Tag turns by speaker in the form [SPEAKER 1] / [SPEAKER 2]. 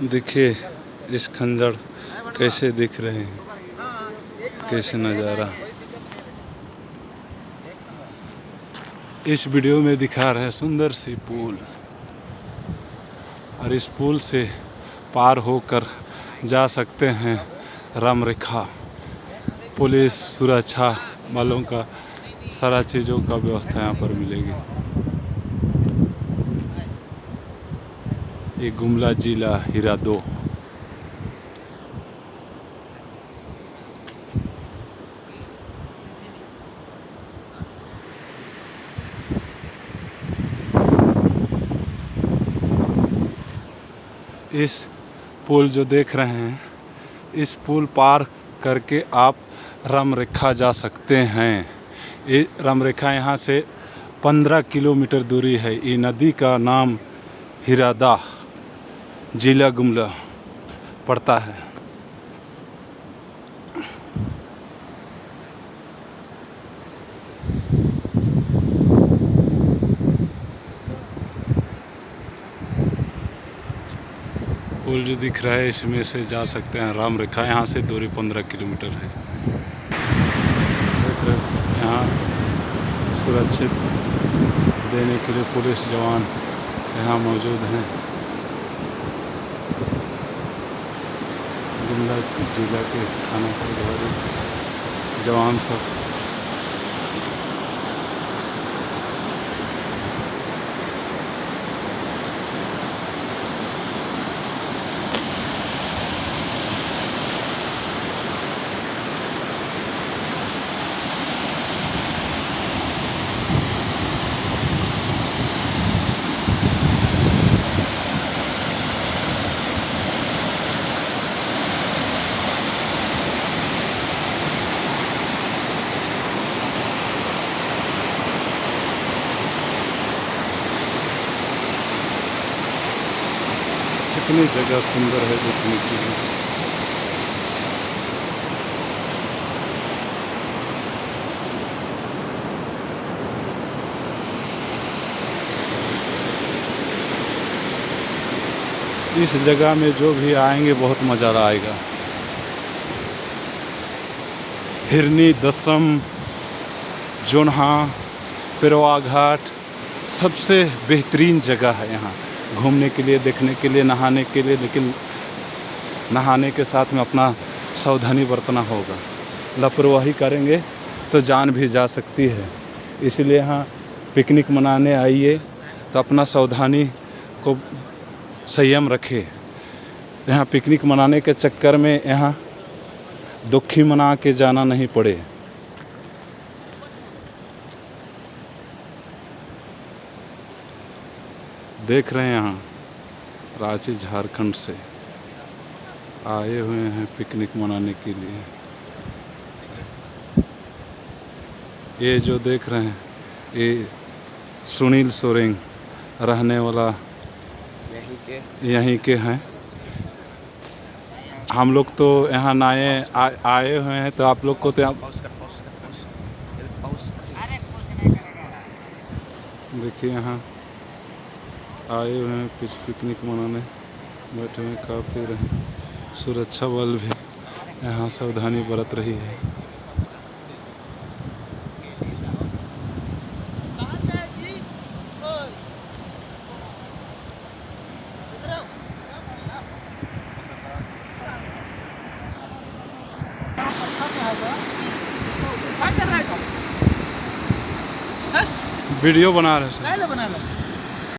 [SPEAKER 1] देखिए इस खंजर कैसे दिख रहे हैं, कैसे नज़ारा। इस वीडियो में दिखा रहे हैं सुंदर सी पुल, और इस पुल से पार होकर जा सकते हैं राम रेखा। पुलिस सुरक्षा वालों का सारा चीज़ों का व्यवस्था यहाँ पर मिलेगी। ये गुमला जिला हीरा 2। इस पुल जो देख रहे हैं, इस पुल पार करके आप राम रेखा जा सकते हैं। ये राम रेखा यहाँ से 15 किलोमीटर दूरी है। ये नदी का नाम हीरादा जिला गुमला पड़ता है। पुल जो दिख रहा है इसमें से जा सकते हैं राम रेखा। यहाँ से दूरी 15 किलोमीटर है। यहाँ सुरक्षित देने के लिए पुलिस जवान यहाँ मौजूद हैं। गुमला जिला के थाना प्रभारी जवान सब। कितनी जगह सुंदर है देखने के लिए। इस जगह में जो भी आएंगे बहुत मज़ा आएगा। हिरनी, दसम, जोन्हा, पिरवा घाट सबसे बेहतरीन जगह है यहाँ घूमने के लिए, देखने के लिए, नहाने के लिए। लेकिन नहाने के साथ में अपना सावधानी बरतना होगा। लापरवाही करेंगे तो जान भी जा सकती है। इसलिए यहाँ पिकनिक मनाने आइए तो अपना सावधानी को संयम रखें। यहाँ पिकनिक मनाने के चक्कर में यहाँ दुखी मना के जाना नहीं पड़े। देख रहे हैं यहाँ रांची झारखंड से आए हुए हैं पिकनिक मनाने के लिए। ये जो देख रहे हैं ये सुनील सोरेंग रहने वाला यहीं के हैं। हम लोग तो यहाँ आए हुए हैं, तो आप लोग को तो देखिए यहाँ आए हुए हैं पिकनिक मनाने, बैठे हुए खा पी रहे हैं। सुरक्षा बल भी यहाँ सावधानी बरत रही है। वीडियो बना रहे हैं।